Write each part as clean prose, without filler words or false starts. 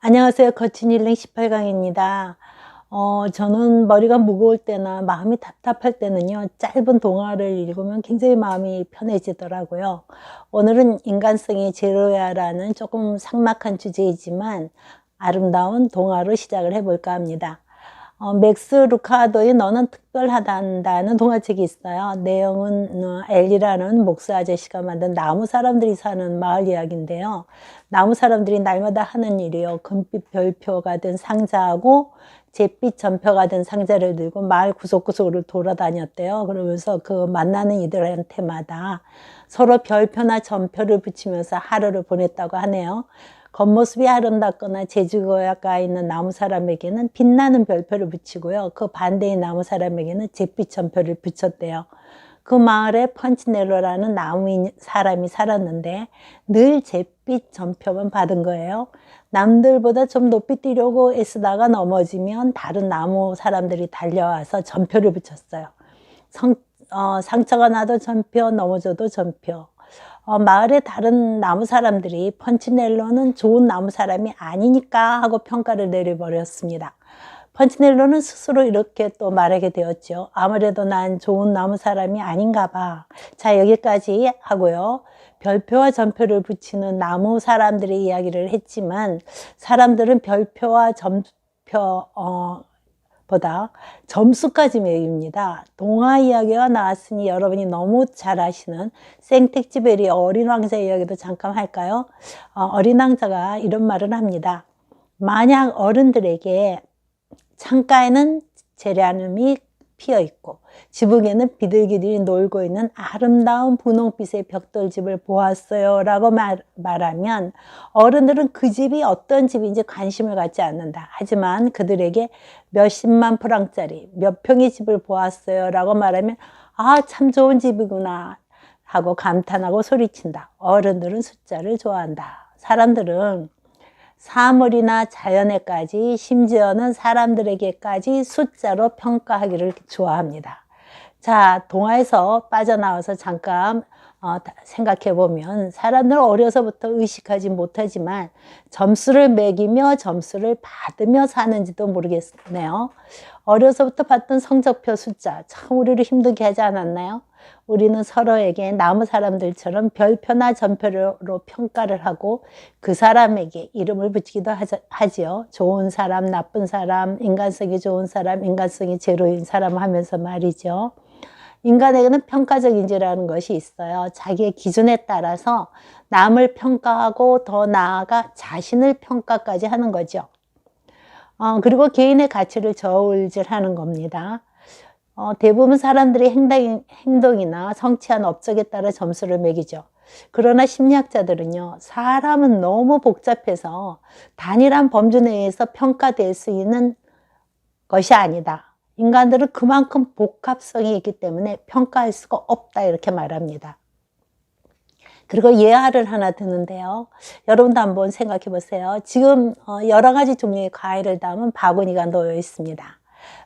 안녕하세요. 거친 힐링 18강입니다. 저는 머리가 무거울 때나 마음이 답답할 때는요, 짧은 동화를 읽으면 굉장히 마음이 편해지더라고요. 오늘은 인간성이 제로야라는 조금 삭막한 주제이지만 아름다운 동화로 시작을 해볼까 합니다. 맥스 루카도의 너는 특별하단다는 동화책이 있어요. 내용은 엘리라는 목수 아저씨가 만든 나무 사람들이 사는 마을 이야기인데요. 나무 사람들이 날마다 하는 일이요. 금빛 별표가 된 상자하고 잿빛 전표가 된 상자를 들고 마을 구석구석으로 돌아다녔대요. 그러면서 그 만나는 이들한테마다 서로 별표나 전표를 붙이면서 하루를 보냈다고 하네요. 겉모습이 아름답거나 재주가 있는 나무 사람에게는 빛나는 별표를 붙이고요. 그 반대의 나무 사람에게는 잿빛 전표를 붙였대요. 그 마을에 펀치넬로라는 나무 사람이 살았는데 늘 잿빛 전표만 받은 거예요. 남들보다 좀 높이 뛰려고 애쓰다가 넘어지면 다른 나무 사람들이 달려와서 전표를 붙였어요. 상처가 나도 전표, 넘어져도 전표. 마을의 다른 나무 사람들이 펀치넬로는 좋은 나무 사람이 아니니까 하고 평가를 내려버렸습니다. 펀치넬로는 스스로 이렇게 또 말하게 되었죠. 아무래도 난 좋은 나무 사람이 아닌가 봐. 자, 여기까지 하고요. 별표와 전표를 붙이는 나무 사람들의 이야기를 했지만 사람들은 별표와 전표 보다 점수까지 매깁니다. 동화 이야기가 나왔으니 여러분이 너무 잘 아시는 생텍쥐베리 어린 왕자 이야기도 잠깐 할까요? 어린 왕자가 이런 말을 합니다. 만약 어른들에게 창가에는 제라늄이 피어 있고 지붕에는 비둘기들이 놀고 있는 아름다운 분홍빛의 벽돌집을 보았어요 라고 말하면 어른들은 그 집이 어떤 집인지 관심을 갖지 않는다. 하지만 그들에게 몇십만 프랑짜리 몇 평의 집을 보았어요 라고 말하면 아, 참 좋은 집이구나 하고 감탄하고 소리친다. 어른들은 숫자를 좋아한다. 사람들은 사물이나 자연에까지 심지어는 사람들에게까지 숫자로 평가하기를 좋아합니다. 자, 동화에서 빠져나와서 잠깐 생각해 보면 사람들은 어려서부터 의식하지 못하지만 점수를 매기며 점수를 받으며 사는지도 모르겠네요. 어려서부터 받던 성적표 숫자 참 우리를 힘들게 하지 않았나요? 우리는 서로에게 나무 사람들처럼 별표나 전표로 평가를 하고 그 사람에게 이름을 붙이기도 하지요. 좋은 사람, 나쁜 사람, 인간성이 좋은 사람, 인간성이 제로인 사람 하면서 말이죠. 인간에게는 평가적 인지라는 것이 있어요. 자기의 기준에 따라서 남을 평가하고 더 나아가 자신을 평가까지 하는 거죠. 그리고 개인의 가치를 저울질하는 겁니다. 대부분 사람들이 행동이나 성취한 업적에 따라 점수를 매기죠. 그러나 심리학자들은요, 사람은 너무 복잡해서 단일한 범주 내에서 평가될 수 있는 것이 아니다. 인간들은 그만큼 복합성이 있기 때문에 평가할 수가 없다 이렇게 말합니다. 그리고 예화를 하나 드는데요. 여러분도 한번 생각해 보세요. 지금 여러 가지 종류의 과일을 담은 바구니가 놓여 있습니다.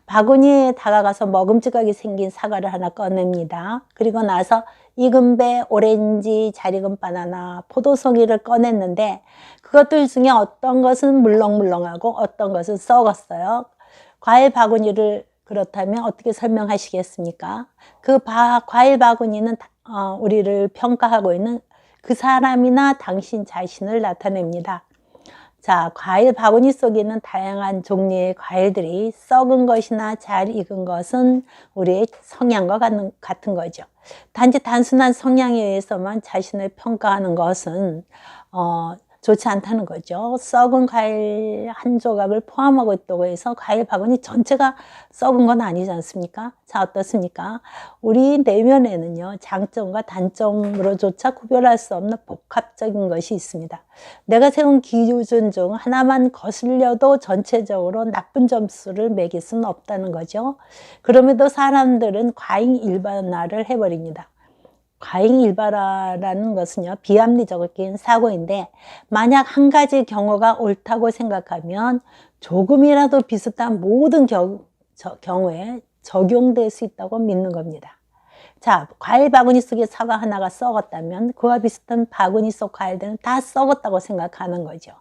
바구니에 다가가서 먹음직하게 생긴 사과를 하나 꺼냅니다. 그리고 나서 익은 배, 오렌지, 잘 익은 바나나, 포도송이를 꺼냈는데 그것들 중에 어떤 것은 물렁물렁하고 어떤 것은 썩었어요. 과일 바구니를 그렇다면 어떻게 설명하시겠습니까? 그 과일 바구니는 우리를 평가하고 있는 그 사람이나 당신 자신을 나타냅니다. 자, 과일 바구니 속에 있는 다양한 종류의 과일들이 썩은 것이나 잘 익은 것은 우리의 성향과 같은 거죠. 단지 단순한 성향에 의해서만 자신을 평가하는 것은 좋지 않다는 거죠. 썩은 과일 한 조각을 포함하고 있다고 해서 과일 바구니 전체가 썩은 건 아니지 않습니까? 자, 어떻습니까? 우리 내면에는요, 장점과 단점으로조차 구별할 수 없는 복합적인 것이 있습니다. 내가 세운 기준 중 하나만 거슬려도 전체적으로 나쁜 점수를 매길 수는 없다는 거죠. 그럼에도 사람들은 과잉 일반화를 해버립니다. 과잉 일반화라는 것은요, 비합리적인 사고인데 만약 한 가지 경우가 옳다고 생각하면 조금이라도 비슷한 모든 경우에 적용될 수 있다고 믿는 겁니다. 자, 과일 바구니 속에 사과 하나가 썩었다면 그와 비슷한 바구니 속 과일들은 다 썩었다고 생각하는 거죠.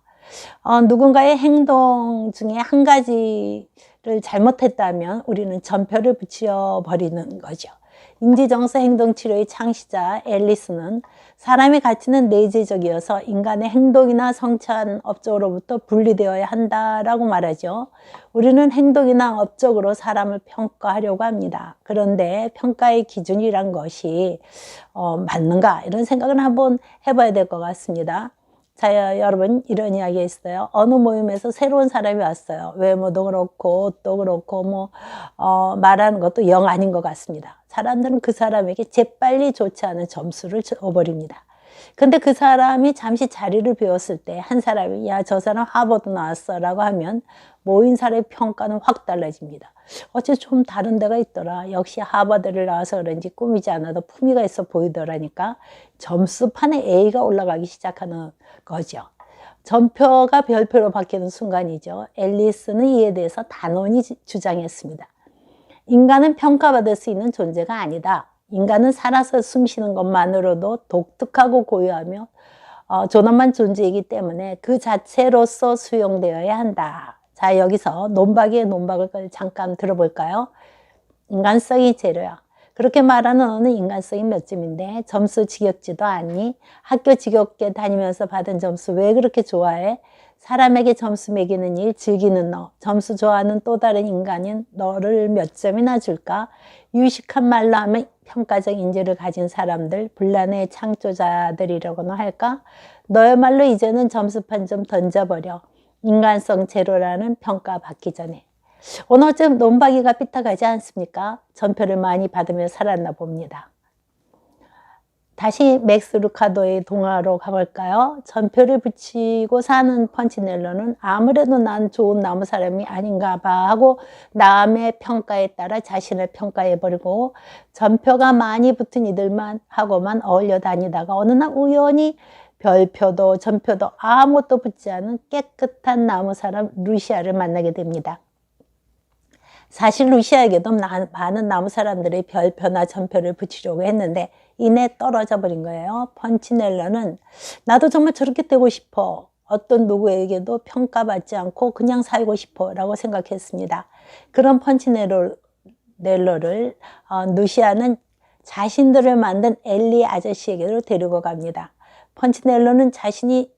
누군가의 행동 중에 한 가지를 잘못했다면 우리는 전표를 붙여버리는 거죠. 인지정서 행동치료의 창시자 앨리스는 사람의 가치는 내재적이어서 인간의 행동이나 성취한 업적으로부터 분리되어야 한다라고 말하죠. 우리는 행동이나 업적으로 사람을 평가하려고 합니다. 그런데 평가의 기준이란 것이 맞는가 이런 생각을 한번 해봐야 될 것 같습니다. 자, 여러분 이런 이야기 있어요. 어느 모임에서 새로운 사람이 왔어요. 외모도 그렇고 옷도 그렇고 말하는 것도 영 아닌 것 같습니다. 사람들은 그 사람에게 재빨리 좋지 않은 점수를 줘버립니다. 근데 그 사람이 잠시 자리를 비웠을 때 한 사람이 야, 저 사람 하버드 나왔어 라고 하면 모인 사람의 평가는 확 달라집니다. 어째 좀 다른 데가 있더라. 역시 하버드를 나와서 그런지 꾸미지 않아도 품위가 있어 보이더라니까 점수판에 A가 올라가기 시작하는 거죠. 전표가 별표로 바뀌는 순간이죠. 앨리스는 이에 대해서 단언히 주장했습니다. 인간은 평가받을 수 있는 존재가 아니다. 인간은 살아서 숨쉬는 것만으로도 독특하고 고유하며 존엄한 존재이기 때문에 그 자체로서 수용되어야 한다. 자, 여기서 논박의 논박을 잠깐 들어볼까요? 인간성이 재료야. 그렇게 말하는 너는 인간성이 몇 점인데 점수 지겹지도 않니? 학교 지겹게 다니면서 받은 점수 왜 그렇게 좋아해? 사람에게 점수 매기는 일 즐기는 너, 점수 좋아하는 또 다른 인간인 너를 몇 점이나 줄까? 유식한 말로 하면 평가적 인지를 가진 사람들, 분란의 창조자들이라고나 할까? 너야말로 이제는 점수판 좀 던져버려. 인간성 제로라는 평가 받기 전에. 오늘 좀 논박이가 삐딱하지 않습니까? 전표를 많이 받으며 살았나 봅니다. 다시 맥스 루카도의 동화로 가볼까요? 전표를 붙이고 사는 펀치넬로는 아무래도 난 좋은 나무 사람이 아닌가 봐 하고 남의 평가에 따라 자신을 평가해버리고 전표가 많이 붙은 이들만 하고만 어울려 다니다가 어느 날 우연히 별표도 전표도 아무것도 붙지 않은 깨끗한 나무 사람 루시아를 만나게 됩니다. 사실 루시아에게도 많은 나무 사람들이 별표나 전표를 붙이려고 했는데 이내 떨어져 버린 거예요. 펀치넬로는 나도 정말 저렇게 되고 싶어. 어떤 누구에게도 평가받지 않고 그냥 살고 싶어 라고 생각했습니다. 그런 펀치넬로를 루시아는 자신들을 만든 엘리 아저씨에게로 데리고 갑니다. 펀치넬로는 자신을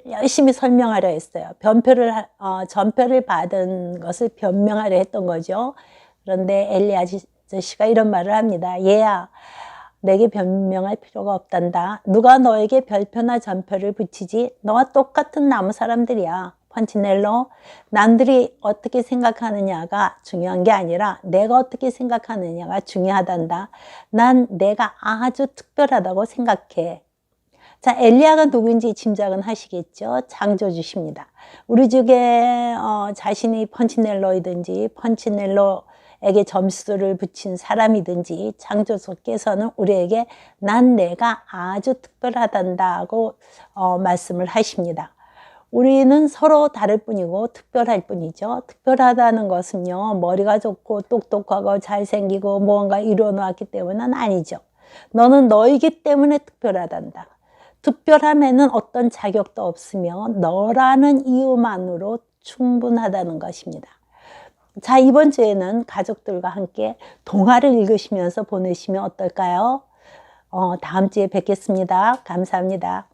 열심히 설명하려 했어요. 전표를 받은 것을 변명하려 했던 거죠. 그런데 엘리 아저씨가 이런 말을 합니다. 얘야, 내게 변명할 필요가 없단다. 누가 너에게 별표나 전표를 붙이지? 너와 똑같은 나무 사람들이야. 펀치넬로, 남들이 어떻게 생각하느냐가 중요한 게 아니라 내가 어떻게 생각하느냐가 중요하단다. 난 내가 아주 특별하다고 생각해. 자, 엘리야가 누구인지 짐작은 하시겠죠? 창조주십니다. 우리 중에 자신이 펀치넬로이든지 펀치넬로에게 점수를 붙인 사람이든지 창조주께서는 우리에게 난 내가 아주 특별하단다고 말씀을 하십니다. 우리는 서로 다를 뿐이고 특별할 뿐이죠. 특별하다는 것은요, 머리가 좋고 똑똑하고 잘생기고 무언가 이루어놓았기 때문은 아니죠. 너는 너이기 때문에 특별하단다. 특별함에는 어떤 자격도 없으며 너라는 이유만으로 충분하다는 것입니다. 자, 이번 주에는 가족들과 함께 동화를 읽으시면서 보내시면 어떨까요? 다음 주에 뵙겠습니다. 감사합니다.